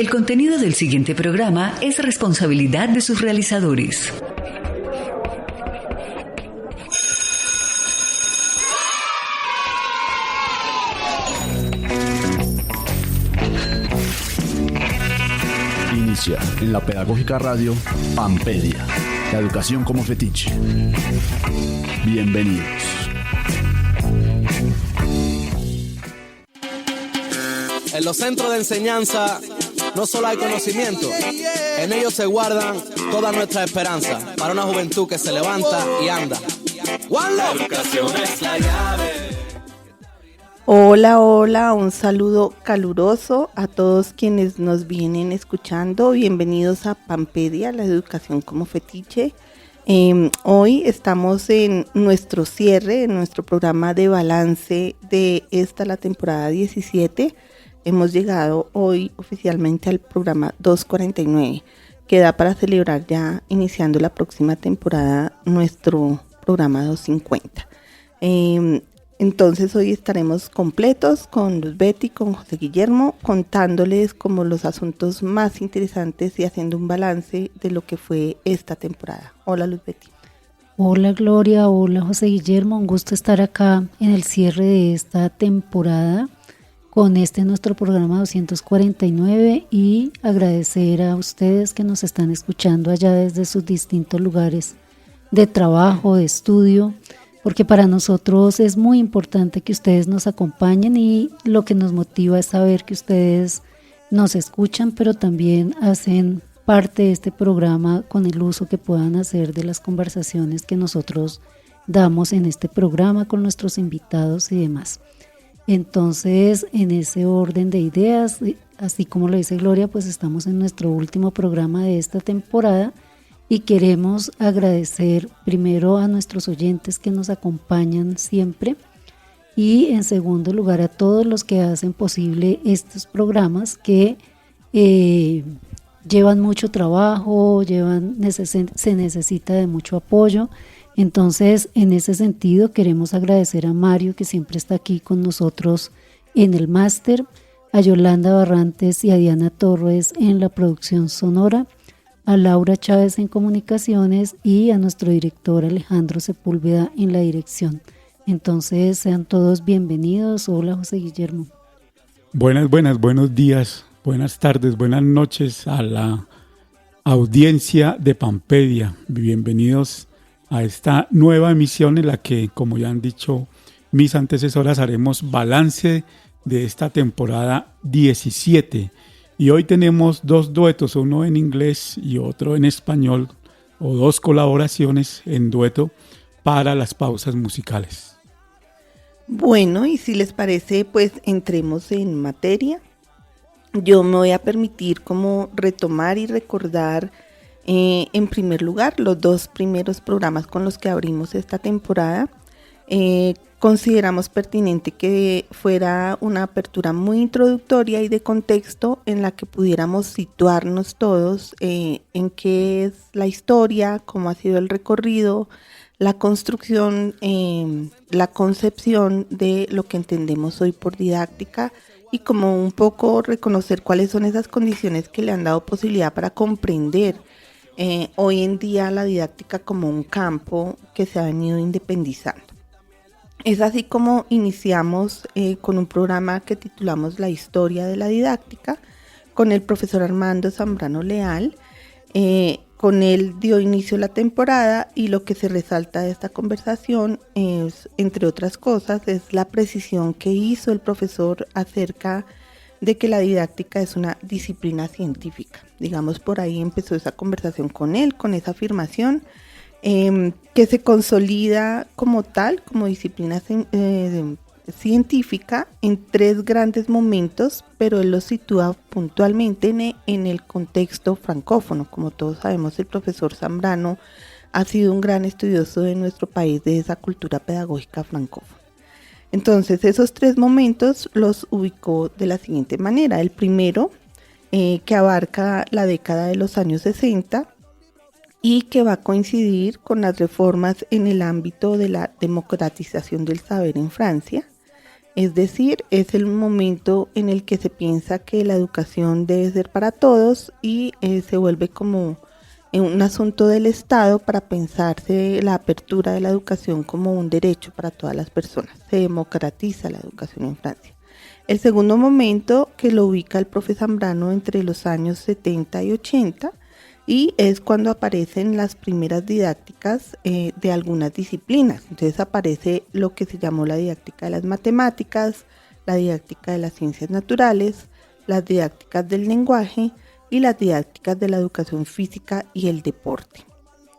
El contenido del siguiente programa es responsabilidad de sus realizadores. Inicia en la Pedagógica Radio Pampedia, la educación como fetiche. Bienvenidos. En los centros de enseñanza no solo hay conocimiento, en ellos se guardan toda nuestra esperanza para una juventud que se levanta y anda. La educación es la llave. Hola, un saludo caluroso a todos quienes nos vienen escuchando. Bienvenidos a Pampedia, la educación como fetiche. Hoy estamos en nuestro cierre, en nuestro programa de balance de la temporada 17. Hemos llegado hoy oficialmente al programa 249, que da para celebrar ya iniciando la próxima temporada nuestro programa 250. Entonces hoy estaremos completos con Luz Betty, con José Guillermo, contándoles como los asuntos más interesantes y haciendo un balance de lo que fue esta temporada. Hola Luz Betty. Hola Gloria, hola José Guillermo, un gusto estar acá en el cierre de esta temporada con nuestro programa 249 y agradecer a ustedes que nos están escuchando allá desde sus distintos lugares de trabajo, de estudio, porque para nosotros es muy importante que ustedes nos acompañen y lo que nos motiva es saber que ustedes nos escuchan, pero también hacen parte de este programa con el uso que puedan hacer de las conversaciones que nosotros damos en este programa con nuestros invitados y demás. Entonces, en ese orden de ideas, así como lo dice Gloria, pues estamos en nuestro último programa de esta temporada y queremos agradecer primero a nuestros oyentes que nos acompañan siempre y en segundo lugar a todos los que hacen posible estos programas que llevan mucho trabajo, se necesita de mucho apoyo. Entonces, en ese sentido, queremos agradecer a Mario, que siempre está aquí con nosotros en el máster, a Yolanda Barrantes y a Diana Torres en la producción sonora, a Laura Chávez en comunicaciones y a nuestro director Alejandro Sepúlveda en la dirección. Entonces, sean todos bienvenidos. Hola, José Guillermo. Buenos días, buenas tardes, buenas noches a la audiencia de Pampedia. Bienvenidos a esta nueva emisión en la que, como ya han dicho mis antecesoras, haremos balance de esta temporada 17. Y hoy tenemos dos duetos, uno en inglés y otro en español, o dos colaboraciones en dueto para las pausas musicales. Bueno, y si les parece, pues entremos en materia. Yo me voy a permitir como retomar y recordar en primer lugar los dos primeros programas con los que abrimos esta temporada. Consideramos pertinente que fuera una apertura muy introductoria y de contexto en la que pudiéramos situarnos todos en qué es la historia, cómo ha sido el recorrido, la construcción, la concepción de lo que entendemos hoy por didáctica y como un poco reconocer cuáles son esas condiciones que le han dado posibilidad para comprender hoy en día la didáctica como un campo que se ha venido independizando. Es así como iniciamos con un programa que titulamos La historia de la didáctica con el profesor Armando Zambrano Leal. Con él dio inicio la temporada y lo que se resalta de esta conversación es, entre otras cosas, es la precisión que hizo el profesor acerca de que la didáctica es una disciplina científica. Digamos, por ahí empezó esa conversación con él, con esa afirmación que se consolida como tal, como disciplina científica en tres grandes momentos, pero él lo sitúa puntualmente en el contexto francófono. Como todos sabemos, el profesor Zambrano ha sido un gran estudioso de nuestro país de esa cultura pedagógica francófona. Entonces, esos tres momentos los ubicó de la siguiente manera. El primero, que abarca la década de los años 60 y que va a coincidir con las reformas en el ámbito de la democratización del saber en Francia. Es decir, es el momento en el que se piensa que la educación debe ser para todos y se vuelve como un asunto del Estado para pensarse la apertura de la educación como un derecho para todas las personas. Se democratiza la educación en Francia. El segundo momento, que lo ubica el profe Zambrano entre los años 70 y 80, y es cuando aparecen las primeras didácticas de algunas disciplinas. Entonces aparece lo que se llamó la didáctica de las matemáticas, la didáctica de las ciencias naturales, las didácticas del lenguaje y las didácticas de la educación física y el deporte.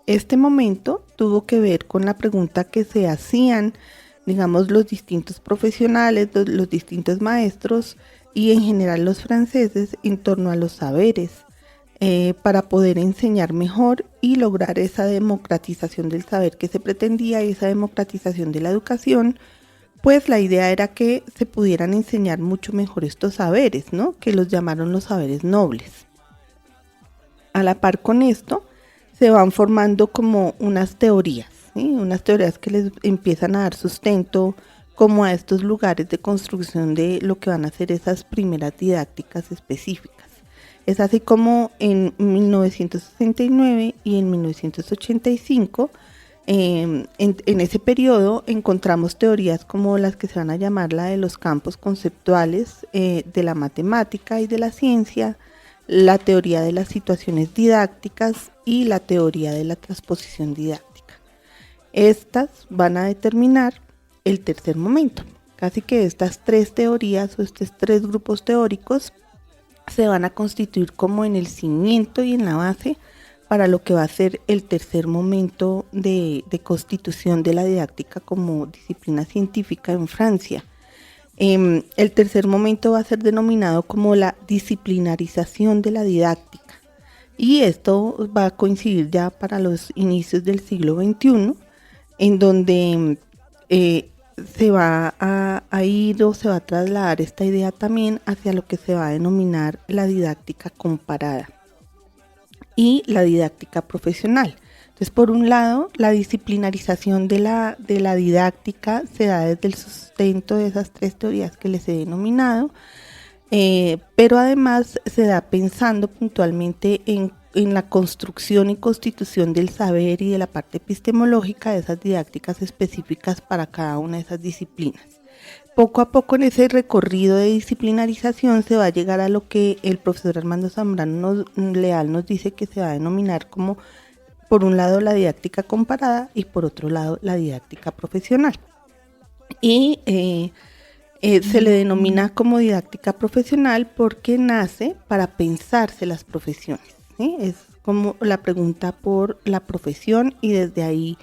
Este momento tuvo que ver con la pregunta que se hacían, digamos, los distintos profesionales, los distintos maestros y en general los franceses en torno a los saberes, para poder enseñar mejor y lograr esa democratización del saber que se pretendía y esa democratización de la educación. Pues la idea era que se pudieran enseñar mucho mejor estos saberes, ¿no? Que los llamaron los saberes nobles. A la par con esto, se van formando como unas teorías, ¿sí? Unas teorías que les empiezan a dar sustento como a estos lugares de construcción de lo que van a ser esas primeras didácticas específicas. Es así como en 1969 y en 1985, en ese periodo encontramos teorías como las que se van a llamar la de los campos conceptuales de la matemática y de la ciencia, la teoría de las situaciones didácticas y la teoría de la transposición didáctica. Estas van a determinar el tercer momento. Casi que estas tres teorías o estos tres grupos teóricos se van a constituir como en el cimiento y en la base para lo que va a ser el tercer momento de constitución de la didáctica como disciplina científica en Francia. El tercer momento va a ser denominado como la disciplinarización de la didáctica, y esto va a coincidir ya para los inicios del siglo XXI, en donde se va a ir o se va a trasladar esta idea también hacia lo que se va a denominar la didáctica comparada y la didáctica profesional. Entonces, por un lado, la disciplinarización de la didáctica se da desde el sustento de esas tres teorías que les he denominado, pero además se da pensando puntualmente en la construcción y constitución del saber y de la parte epistemológica de esas didácticas específicas para cada una de esas disciplinas. Poco a poco en ese recorrido de disciplinarización se va a llegar a lo que el profesor Armando Zambrano Leal nos dice que se va a denominar como, por un lado, la didáctica comparada y por otro lado, la didáctica profesional. Y se le denomina como didáctica profesional porque nace para pensarse las profesiones, ¿sí? Es como la pregunta por la profesión y desde ahí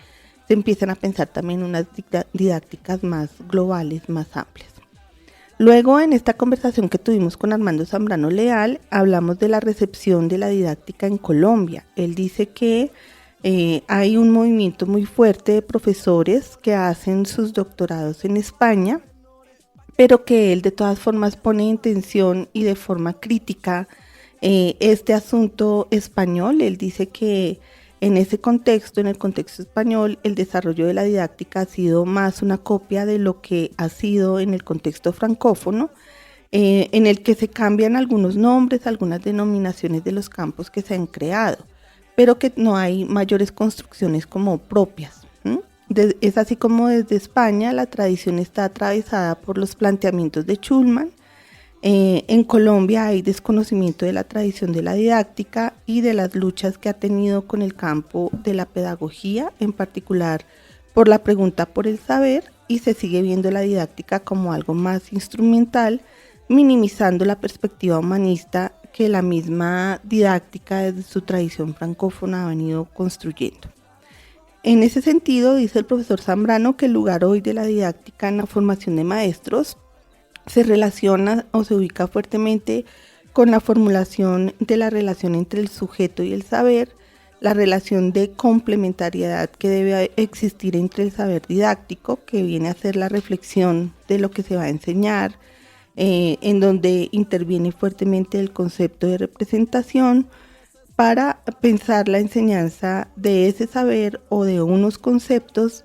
se empiezan a pensar también unas didácticas más globales, más amplias. Luego, en esta conversación que tuvimos con Armando Zambrano Leal, hablamos de la recepción de la didáctica en Colombia. Él dice que hay un movimiento muy fuerte de profesores que hacen sus doctorados en España, pero que él de todas formas pone en tensión y de forma crítica este asunto español. Él dice que en ese contexto, en el contexto español, el desarrollo de la didáctica ha sido más una copia de lo que ha sido en el contexto francófono, en el que se cambian algunos nombres, algunas denominaciones de los campos que se han creado, pero que no hay mayores construcciones como propias. Es así como desde España la tradición está atravesada por los planteamientos de Schulman. En Colombia hay desconocimiento de la tradición de la didáctica y de las luchas que ha tenido con el campo de la pedagogía, en particular por la pregunta por el saber, y se sigue viendo la didáctica como algo más instrumental, minimizando la perspectiva humanista que la misma didáctica desde su tradición francófona ha venido construyendo. En ese sentido, dice el profesor Zambrano que el lugar hoy de la didáctica en la formación de maestros se relaciona o se ubica fuertemente con la formulación de la relación entre el sujeto y el saber, la relación de complementariedad que debe existir entre el saber didáctico, que viene a ser la reflexión de lo que se va a enseñar, en donde interviene fuertemente el concepto de representación para pensar la enseñanza de ese saber o de unos conceptos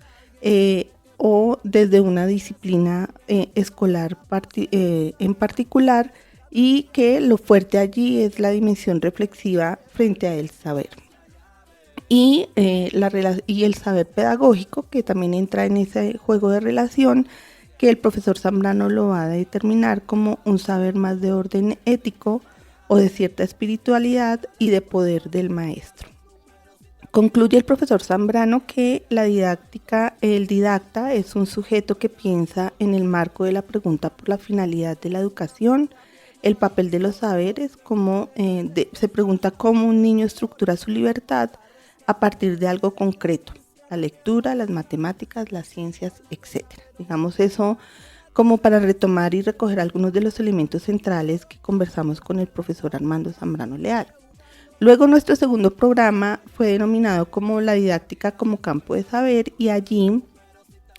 o desde una disciplina escolar en particular, y que lo fuerte allí es la dimensión reflexiva frente a el saber. Y el saber pedagógico, que también entra en ese juego de relación, que el profesor Zambrano lo va a determinar como un saber más de orden ético o de cierta espiritualidad y de poder del maestro. Concluye el profesor Zambrano que el didacta es un sujeto que piensa en el marco de la pregunta por la finalidad de la educación, el papel de los saberes, se pregunta cómo un niño estructura su libertad a partir de algo concreto, la lectura, las matemáticas, las ciencias, etc. Digamos eso como para retomar y recoger algunos de los elementos centrales que conversamos con el profesor Armando Zambrano Leal. Luego nuestro segundo programa fue denominado como la didáctica como campo de saber, y allí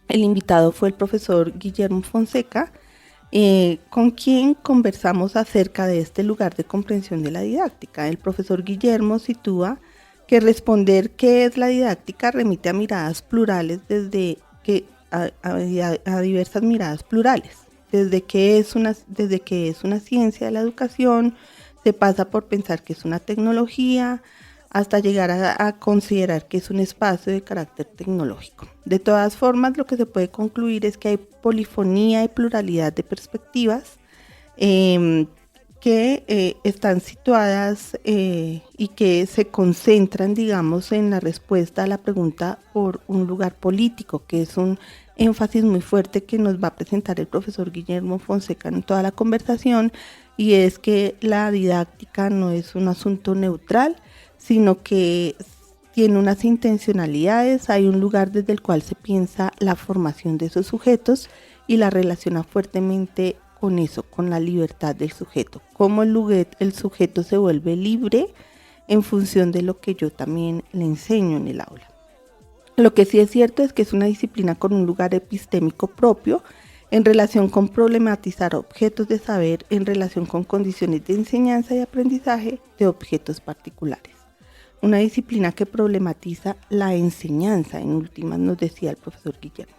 el invitado fue el profesor Guillermo Fonseca, con quien conversamos acerca de este lugar de comprensión de la didáctica. El profesor Guillermo sitúa que responder qué es la didáctica remite a miradas plurales a diversas miradas plurales, desde que es una ciencia de la educación, se pasa por pensar que es una tecnología, hasta llegar a considerar que es un espacio de carácter tecnológico. De todas formas, lo que se puede concluir es que hay polifonía y pluralidad de perspectivas que están situadas y que se concentran, digamos, en la respuesta a la pregunta por un lugar político, que es un énfasis muy fuerte que nos va a presentar el profesor Guillermo Fonseca en toda la conversación, y es que la didáctica no es un asunto neutral, sino que tiene unas intencionalidades, hay un lugar desde el cual se piensa la formación de esos sujetos y la relaciona fuertemente con eso, con la libertad del sujeto, cómo el sujeto se vuelve libre en función de lo que yo también le enseño en el aula. Lo que sí es cierto es que es una disciplina con un lugar epistémico propio en relación con problematizar objetos de saber en relación con condiciones de enseñanza y aprendizaje de objetos particulares. Una disciplina que problematiza la enseñanza, en últimas, nos decía el profesor Guillermo.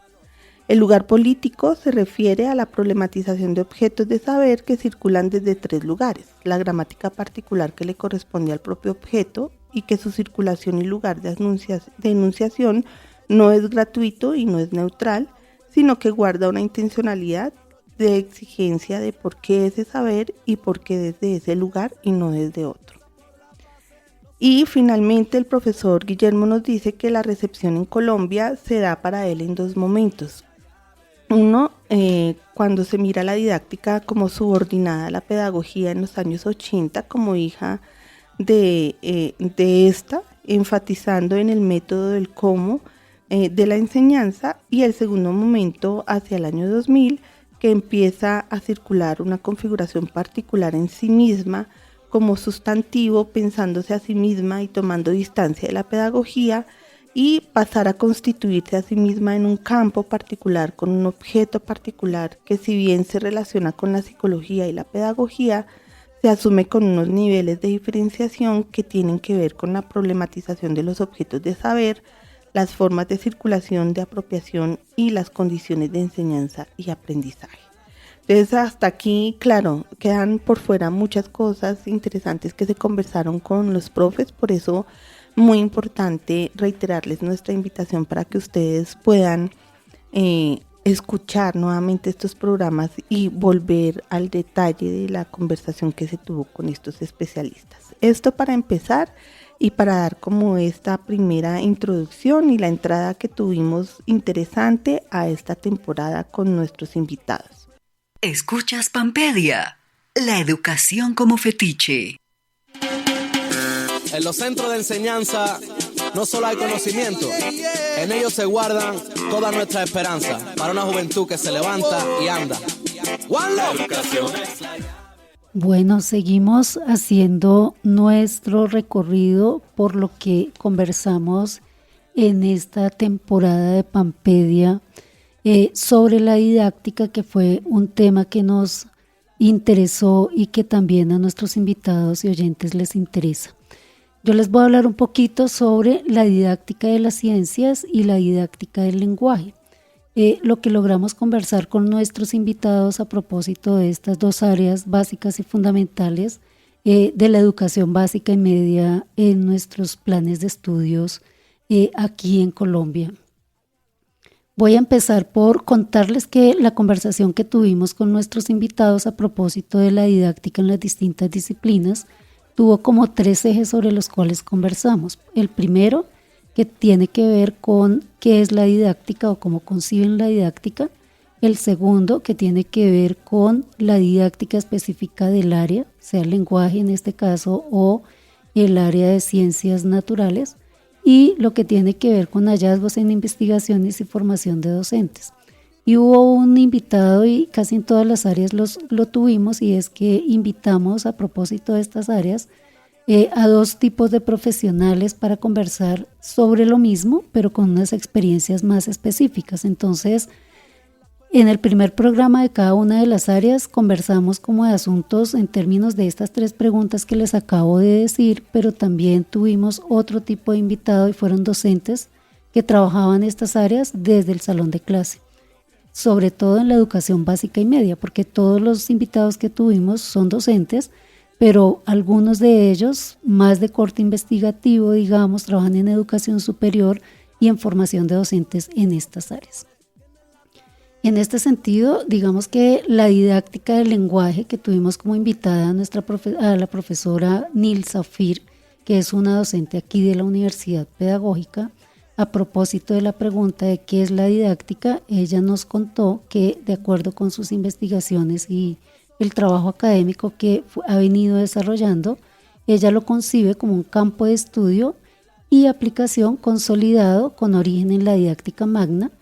El lugar político se refiere a la problematización de objetos de saber que circulan desde tres lugares: la gramática particular que le corresponde al propio objeto, y que su circulación y lugar de enunciación no es gratuito y no es neutral, sino que guarda una intencionalidad de exigencia de por qué ese saber y por qué desde ese lugar y no desde otro. Y finalmente el profesor Guillermo nos dice que la recepción en Colombia se da para él en dos momentos. Uno, cuando se mira la didáctica como subordinada a la pedagogía en los años 80 como hija de esta, enfatizando en el método del cómo de la enseñanza, y el segundo momento hacia el año 2000, que empieza a circular una configuración particular en sí misma como sustantivo, pensándose a sí misma y tomando distancia de la pedagogía, y pasar a constituirse a sí misma en un campo particular, con un objeto particular que, si bien se relaciona con la psicología y la pedagogía, se asume con unos niveles de diferenciación que tienen que ver con la problematización de los objetos de saber, las formas de circulación, de apropiación y las condiciones de enseñanza y aprendizaje. Entonces, hasta aquí, claro, quedan por fuera muchas cosas interesantes que se conversaron con los profes, por eso muy importante reiterarles nuestra invitación para que ustedes puedan escuchar nuevamente estos programas y volver al detalle de la conversación que se tuvo con estos especialistas. Esto para empezar y para dar como esta primera introducción y la entrada que tuvimos interesante a esta temporada con nuestros invitados. Escuchas Pampedia, la educación como fetiche. En los centros de enseñanza no solo hay conocimiento, en ellos se guardan toda nuestra esperanza para una juventud que se levanta y anda. One Love. Bueno, seguimos haciendo nuestro recorrido por lo que conversamos en esta temporada de Pampedia sobre la didáctica, que fue un tema que nos interesó y que también a nuestros invitados y oyentes les interesa. Yo les voy a hablar un poquito sobre la didáctica de las ciencias y la didáctica del lenguaje. lo que logramos conversar con nuestros invitados a propósito de estas dos áreas básicas y fundamentales de la educación básica y media en nuestros planes de estudios aquí en Colombia. Voy a empezar por contarles que la conversación que tuvimos con nuestros invitados a propósito de la didáctica en las distintas disciplinas tuvo como 3 ejes sobre los cuales conversamos. El primero, que tiene que ver con qué es la didáctica o cómo conciben la didáctica. El segundo, que tiene que ver con la didáctica específica del área, sea el lenguaje en este caso o el área de ciencias naturales. Y lo que tiene que ver con hallazgos en investigaciones y formación de docentes. Y hubo un invitado y casi en todas las áreas lo tuvimos, y es que invitamos a propósito de estas áreas a 2 tipos de profesionales para conversar sobre lo mismo, pero con unas experiencias más específicas. Entonces, en el primer programa de cada una de las áreas conversamos como de asuntos en términos de estas 3 preguntas que les acabo de decir, pero también tuvimos otro tipo de invitado y fueron docentes que trabajaban estas áreas desde el salón de clase, sobre todo en la educación básica y media, porque todos los invitados que tuvimos son docentes, pero algunos de ellos, más de corte investigativo, digamos, trabajan en educación superior y en formación de docentes en estas áreas. En este sentido, digamos que la didáctica del lenguaje que tuvimos como invitada a la profesora Nilsa Ofir, que es una docente aquí de la Universidad Pedagógica, a propósito de la pregunta de qué es la didáctica, ella nos contó que, de acuerdo con sus investigaciones y el trabajo académico que ha venido desarrollando, ella lo concibe como un campo de estudio y aplicación consolidado con origen en la didáctica magna,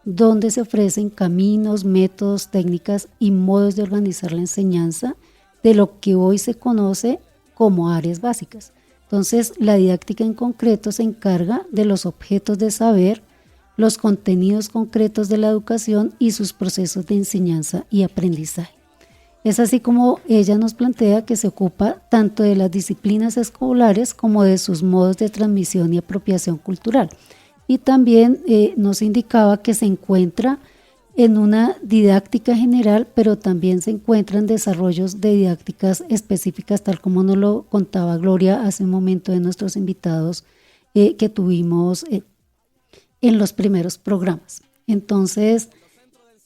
donde se ofrecen caminos, métodos, técnicas y modos de organizar la enseñanza de lo que hoy se conoce como áreas básicas. Entonces, la didáctica en concreto se encarga de los objetos de saber, los contenidos concretos de la educación y sus procesos de enseñanza y aprendizaje. Es así como ella nos plantea que se ocupa tanto de las disciplinas escolares como de sus modos de transmisión y apropiación cultural. Y también nos indicaba que se encuentra en una didáctica general, pero también se encuentran desarrollos de didácticas específicas, tal como nos lo contaba Gloria hace un momento de nuestros invitados que tuvimos en los primeros programas. Entonces,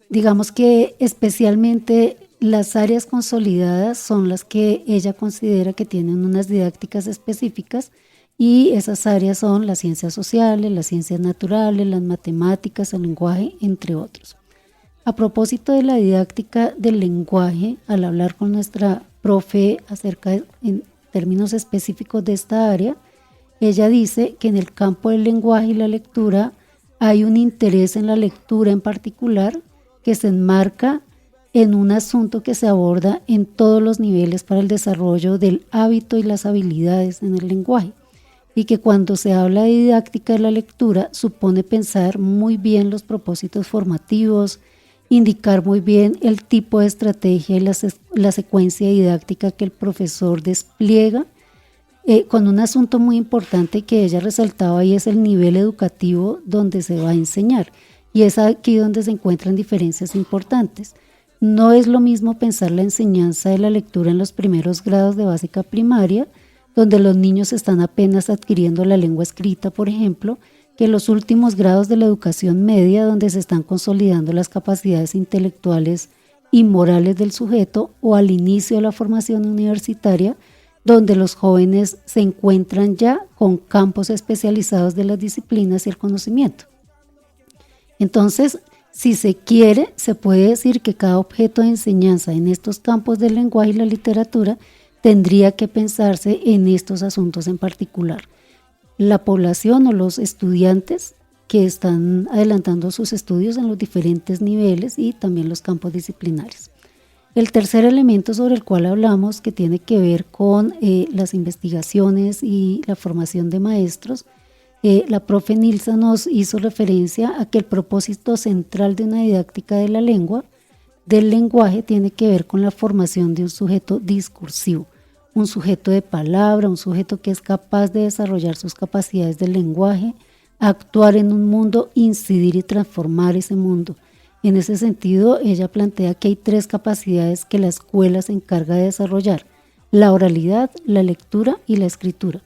digamos que especialmente las áreas consolidadas son las que ella considera que tienen unas didácticas específicas, y esas áreas son las ciencias sociales, las ciencias naturales, las matemáticas, el lenguaje, entre otros. A propósito de la didáctica del lenguaje, al hablar con nuestra profe en términos específicos de esta área, ella dice que en el campo del lenguaje y la lectura hay un interés en la lectura en particular que se enmarca en un asunto que se aborda en todos los niveles para el desarrollo del hábito y las habilidades en el lenguaje, y que cuando se habla de didáctica de la lectura supone pensar muy bien los propósitos formativos, indicar muy bien el tipo de estrategia y la secuencia didáctica que el profesor despliega, con un asunto muy importante que ella resaltaba, y es el nivel educativo donde se va a enseñar, y es aquí donde se encuentran diferencias importantes. No es lo mismo pensar la enseñanza de la lectura en los primeros grados de básica primaria, donde los niños están apenas adquiriendo la lengua escrita, por ejemplo, que los últimos grados de la educación media, donde se están consolidando las capacidades intelectuales y morales del sujeto, o al inicio de la formación universitaria, donde los jóvenes se encuentran ya con campos especializados de las disciplinas y el conocimiento. Entonces, si se quiere, se puede decir que cada objeto de enseñanza en estos campos del lenguaje y la literatura tendría que pensarse en estos asuntos en particular. La población o los estudiantes que están adelantando sus estudios en los diferentes niveles y también los campos disciplinarios. El tercer elemento sobre el cual hablamos, que tiene que ver con las investigaciones y la formación de maestros, la profe Nilsa nos hizo referencia a que el propósito central de una didáctica de la lengua, del lenguaje, tiene que ver con la formación de un sujeto discursivo, un sujeto de palabra, un sujeto que es capaz de desarrollar sus capacidades del lenguaje, actuar en un mundo, incidir y transformar ese mundo, En ese sentido, ella plantea que hay 3 capacidades que la escuela se encarga de desarrollar: la oralidad, la lectura y la escritura.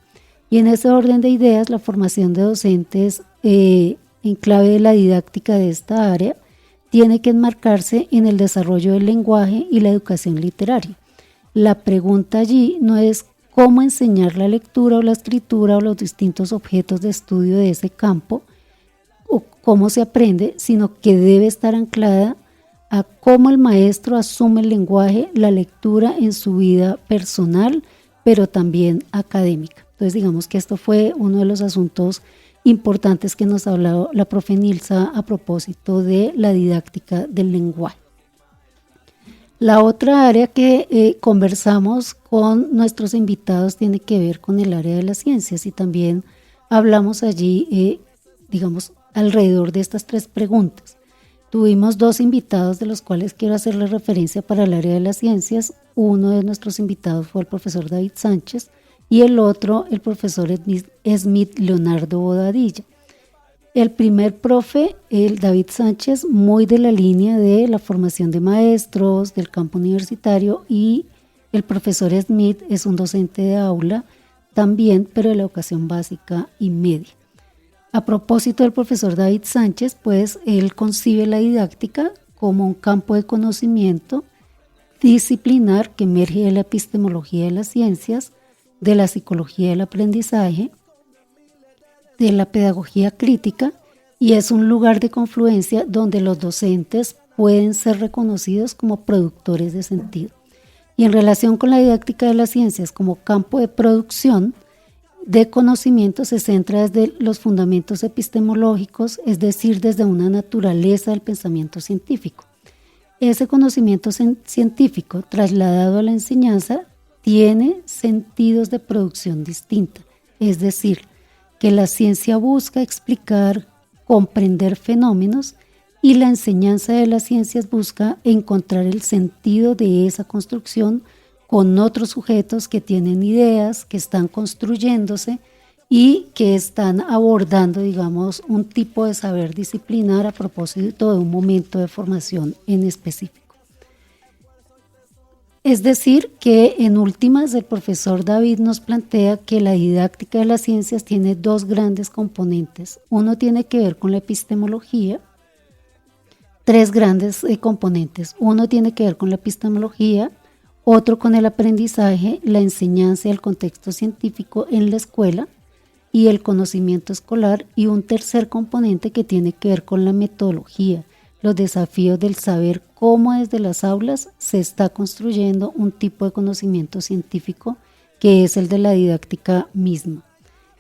Y en ese orden de ideas, la formación de docentes en clave de la didáctica de esta área tiene que enmarcarse en el desarrollo del lenguaje y la educación literaria. La pregunta allí no es cómo enseñar la lectura o la escritura o los distintos objetos de estudio de ese campo, o cómo se aprende, sino que debe estar anclada a cómo el maestro asume el lenguaje, la lectura en su vida personal, pero también académica. Entonces, digamos que esto fue uno de los asuntos importantes que nos ha hablado la profe Nilsa a propósito de la didáctica del lenguaje. La otra área que conversamos con nuestros invitados tiene que ver con el área de las ciencias, y también hablamos allí, alrededor de estas 3 preguntas. Tuvimos 2 invitados de los cuales quiero hacerle referencia para el área de las ciencias. Uno de nuestros invitados fue el profesor David Sánchez y el otro el profesor Smith Leonardo Bodadilla. El primer profe, el David Sánchez, muy de la línea de la formación de maestros, del campo universitario, y el profesor Smith es un docente de aula también, pero de la educación básica y media. A propósito del profesor David Sánchez, pues él concibe la didáctica como un campo de conocimiento disciplinar que emerge de la epistemología de las ciencias, de la psicología del aprendizaje, de la pedagogía crítica, y es un lugar de confluencia donde los docentes pueden ser reconocidos como productores de sentido. Y en relación con la didáctica de las ciencias como campo de producción de conocimiento, se centra desde los fundamentos epistemológicos, es decir, desde una naturaleza del pensamiento científico. Ese conocimiento científico trasladado a la enseñanza tiene sentidos de producción distinta, es decir, que la ciencia busca explicar, comprender fenómenos, y la enseñanza de las ciencias busca encontrar el sentido de esa construcción con otros sujetos que tienen ideas, que están construyéndose y que están abordando, un tipo de saber disciplinar a propósito de un momento de formación en específico. Es decir, que en últimas el profesor David nos plantea que la didáctica de las ciencias tiene 2 grandes componentes. Uno tiene que ver con la epistemología, 3 grandes componentes. Uno tiene que ver con la epistemología, otro con el aprendizaje, la enseñanza y el contexto científico en la escuela y el conocimiento escolar, y un tercer componente que tiene que ver con la metodología, los desafíos del saber cómo desde las aulas se está construyendo un tipo de conocimiento científico que es el de la didáctica misma.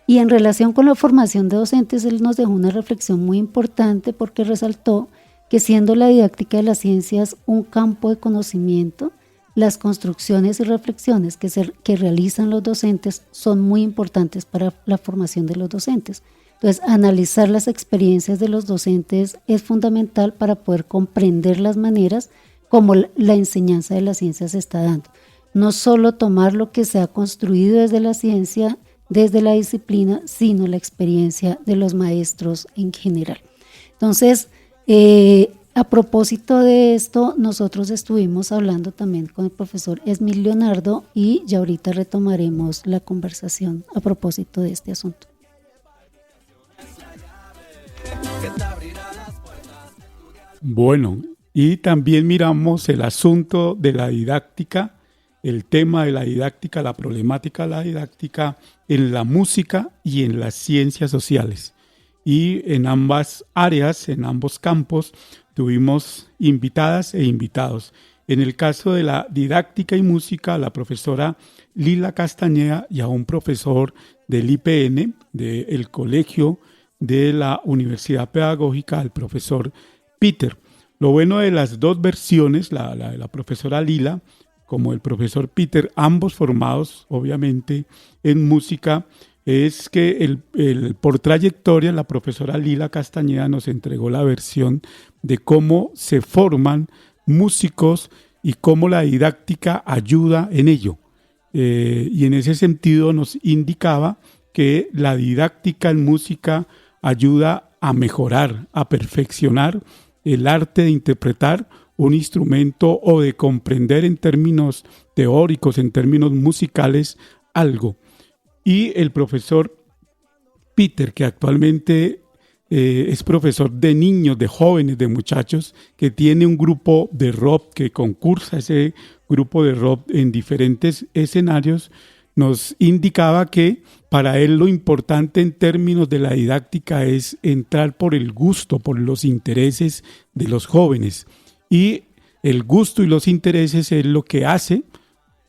Y en relación con la formación de docentes, él nos dejó una reflexión muy importante, porque resaltó que siendo la didáctica de las ciencias un campo de conocimiento, las construcciones y reflexiones que realizan los docentes son muy importantes para la formación de los docentes. Entonces, analizar las experiencias de los docentes es fundamental para poder comprender las maneras como la enseñanza de la ciencia se está dando. No solo tomar lo que se ha construido desde la ciencia, desde la disciplina, sino la experiencia de los maestros en general. Entonces, a propósito de esto, nosotros estuvimos hablando también con el profesor Smith Leonardo, y ya ahorita retomaremos la conversación a propósito de este asunto. Bueno, y también miramos el asunto de la didáctica, el tema de la didáctica, la problemática de la didáctica en la música y en las ciencias sociales. Y en ambas áreas, en ambos campos, tuvimos invitadas e invitados. En el caso de la didáctica y música, la profesora Lila Castañeda y a un profesor del IPN, del Colegio de la Universidad Pedagógica, el profesor Peter. Lo bueno de las 2 versiones, la de la profesora Lila como el profesor Peter, ambos formados obviamente en música, es que por trayectoria la profesora Lila Castañeda nos entregó la versión de cómo se forman músicos y cómo la didáctica ayuda en ello. Y en ese sentido nos indicaba que la didáctica en música ayuda a mejorar, a perfeccionar el arte de interpretar un instrumento o de comprender en términos teóricos, en términos musicales, algo. Y el profesor Peter, que actualmente es profesor de niños, de jóvenes, de muchachos, que tiene un grupo de rock, que concursa ese grupo de rock en diferentes escenarios, nos indicaba que para él lo importante en términos de la didáctica es entrar por el gusto, por los intereses de los jóvenes. Y el gusto y los intereses es lo que hace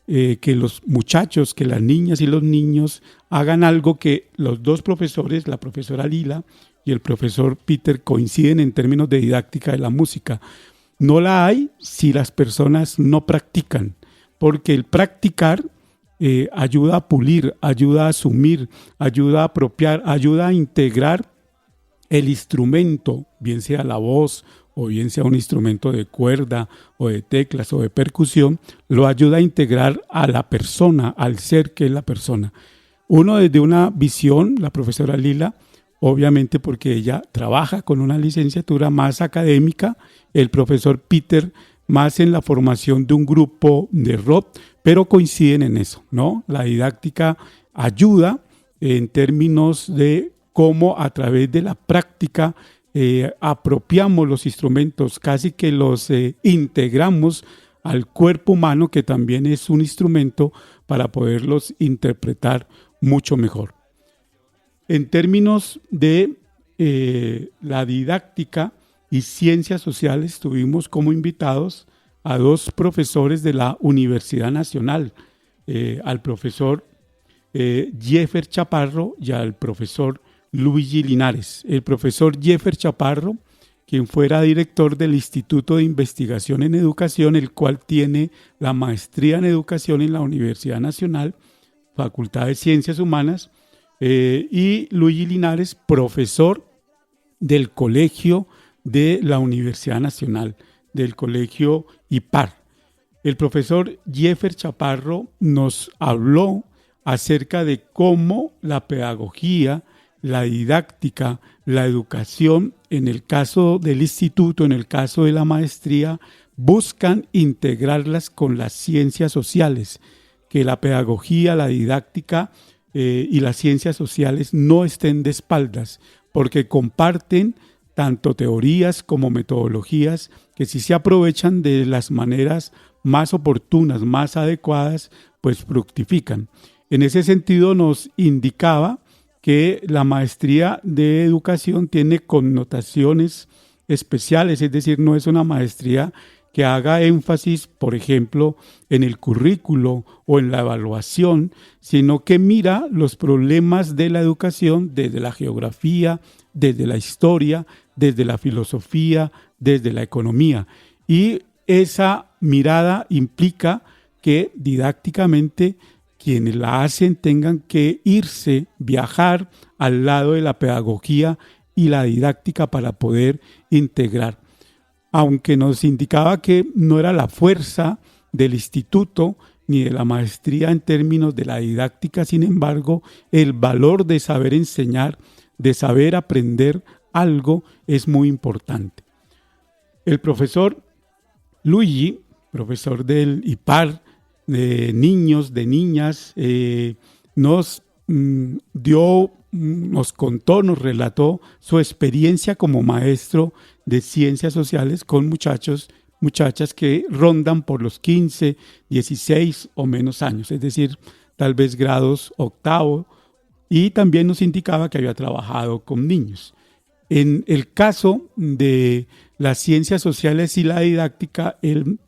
que los muchachos, que las niñas y los niños hagan algo que los dos profesores, la profesora Lila y el profesor Peter, coinciden en términos de didáctica de la música. No la hay si las personas no practican, porque el practicar ayuda a pulir, ayuda a asumir, ayuda a apropiar, ayuda a integrar el instrumento, bien sea la voz o bien sea un instrumento de cuerda o de teclas o de percusión, lo ayuda a integrar a la persona, al ser que es la persona. Uno desde una visión, la profesora Lila, obviamente porque ella trabaja con una licenciatura más académica, el profesor Peter más en la formación de un grupo de rock, pero coinciden en eso, ¿no? La didáctica ayuda en términos de cómo a través de la práctica apropiamos los instrumentos, casi que los integramos al cuerpo humano, que también es un instrumento, para poderlos interpretar mucho mejor. En términos de la didáctica y ciencias sociales, tuvimos como invitados a dos profesores de la Universidad Nacional, al profesor Jeffer Chaparro y al profesor Luigi Linares. El profesor Jeffer Chaparro, quien fuera director del Instituto de Investigación en Educación, el cual tiene la maestría en Educación en la Universidad Nacional, Facultad de Ciencias Humanas, y Luigi Linares, profesor del Colegio de la Universidad Nacional, del Colegio IPAR. El profesor Jeffer Chaparro nos habló acerca de cómo la pedagogía, la didáctica, la educación, en el caso del instituto, en el caso de la maestría, buscan integrarlas con las ciencias sociales, que la pedagogía, la didáctica y las ciencias sociales no estén de espaldas, porque comparten tanto teorías como metodologías que, si se aprovechan de las maneras más oportunas, más adecuadas, pues fructifican. En ese sentido nos indicaba que la maestría de educación tiene connotaciones especiales, es decir, no es una maestría que haga énfasis, por ejemplo, en el currículo o en la evaluación, sino que mira los problemas de la educación desde la geografía, desde la historia, desde la filosofía, desde la economía. Y esa mirada implica que didácticamente quienes la hacen tengan que irse, viajar al lado de la pedagogía y la didáctica para poder integrar. Aunque nos indicaba que no era la fuerza del instituto ni de la maestría en términos de la didáctica, sin embargo, el valor de saber enseñar, de saber aprender algo es muy importante. El profesor Luigi, profesor del IPAR, de niños, de niñas, nos contó, nos relató su experiencia como maestro de ciencias sociales con muchachas que rondan por los 15, 16 o menos años, es decir, tal vez grados octavo, y también nos indicaba que había trabajado con niños. En el caso de las ciencias sociales y la didáctica, él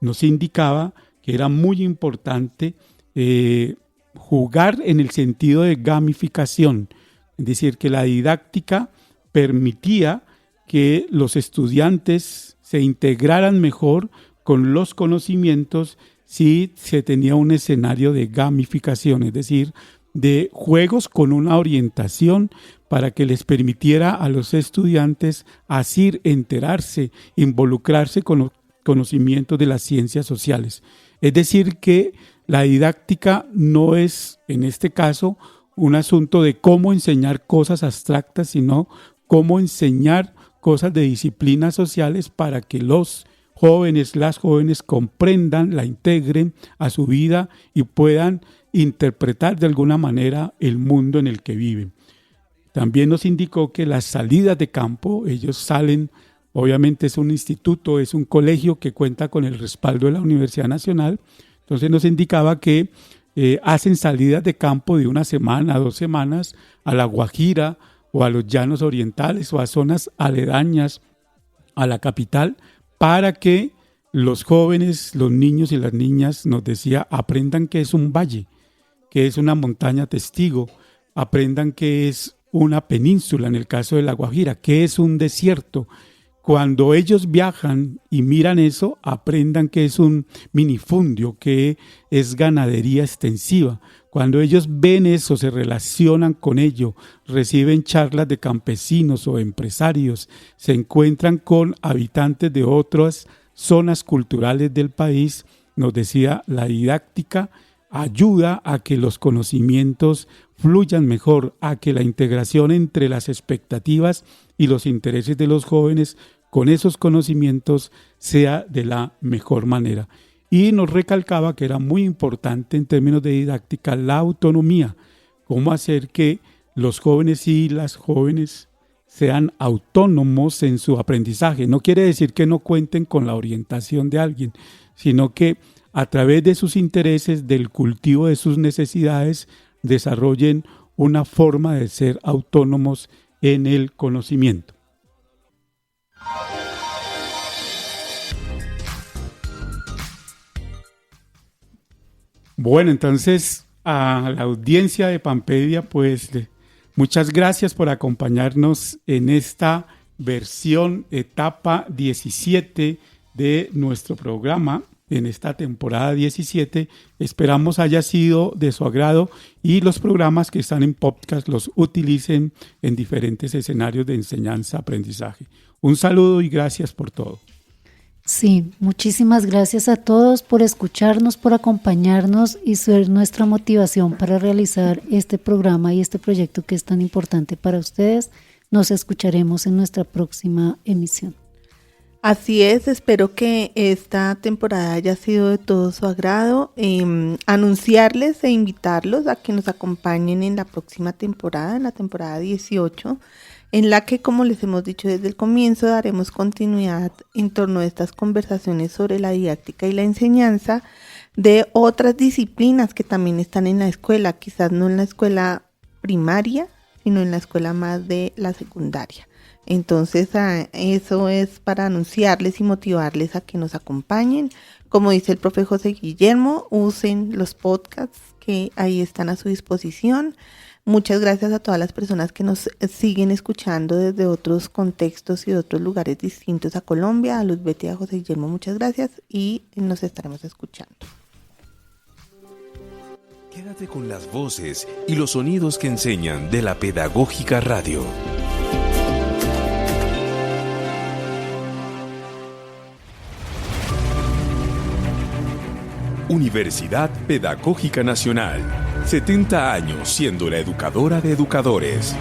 nos indicaba que era muy importante jugar en el sentido de gamificación, es decir, que la didáctica permitía que los estudiantes se integraran mejor con los conocimientos si se tenía un escenario de gamificación, es decir, de juegos con una orientación para que les permitiera a los estudiantes así enterarse, involucrarse con los conocimientos de las ciencias sociales. Es decir, que la didáctica no es, en este caso, un asunto de cómo enseñar cosas abstractas, sino cómo enseñar cosas de disciplinas sociales para que los jóvenes, las jóvenes comprendan, la integren a su vida y puedan interpretar de alguna manera el mundo en el que viven. También nos indicó que las salidas de campo, ellos salen, obviamente es un instituto, es un colegio que cuenta con el respaldo de la Universidad Nacional, entonces nos indicaba que hacen salidas de campo de 1 semana, 2 semanas a La Guajira o a los llanos orientales o a zonas aledañas a la capital para que los jóvenes, los niños y las niñas, nos decía, aprendan que es un valle, que es una montaña testigo, aprendan que es una península en el caso de La Guajira, que es un desierto. Cuando ellos viajan y miran eso, aprendan que es un minifundio, que es ganadería extensiva. Cuando ellos ven eso, se relacionan con ello, reciben charlas de campesinos o empresarios, se encuentran con habitantes de otras zonas culturales del país, nos decía, la didáctica ayuda a que los conocimientos fluyan mejor, a que la integración entre las expectativas y los intereses de los jóvenes con esos conocimientos sea de la mejor manera. Y nos recalcaba que era muy importante en términos de didáctica la autonomía, cómo hacer que los jóvenes y las jóvenes sean autónomos en su aprendizaje. No quiere decir que no cuenten con la orientación de alguien, sino que a través de sus intereses, del cultivo de sus necesidades, desarrollen una forma de ser autónomos en el conocimiento. Bueno, entonces a la audiencia de Pampedia, pues muchas gracias por acompañarnos en esta versión etapa 17 de nuestro programa, en esta temporada 17. Esperamos haya sido de su agrado y los programas que están en podcast los utilicen en diferentes escenarios de enseñanza-aprendizaje. Un saludo y gracias por todo. Sí, muchísimas gracias a todos por escucharnos, por acompañarnos y ser nuestra motivación para realizar este programa y este proyecto que es tan importante para ustedes. Nos escucharemos en nuestra próxima emisión. Así es, espero que esta temporada haya sido de todo su agrado. Anunciarles e invitarlos a que nos acompañen en la próxima temporada, en la temporada 18, en la que, como les hemos dicho desde el comienzo, daremos continuidad en torno a estas conversaciones sobre la didáctica y la enseñanza de otras disciplinas que también están en la escuela, quizás no en la escuela primaria, sino en la escuela más de la secundaria. Entonces, eso es para anunciarles y motivarles a que nos acompañen. Como dice el profe José Guillermo, usen los podcasts que ahí están a su disposición. Muchas gracias a todas las personas que nos siguen escuchando desde otros contextos y de otros lugares distintos a Colombia. A Luz Betty y a José Guillermo, muchas gracias y nos estaremos escuchando. Quédate con las voces y los sonidos que enseñan de la Pedagógica Radio. Universidad Pedagógica Nacional. 70 años siendo la educadora de educadores.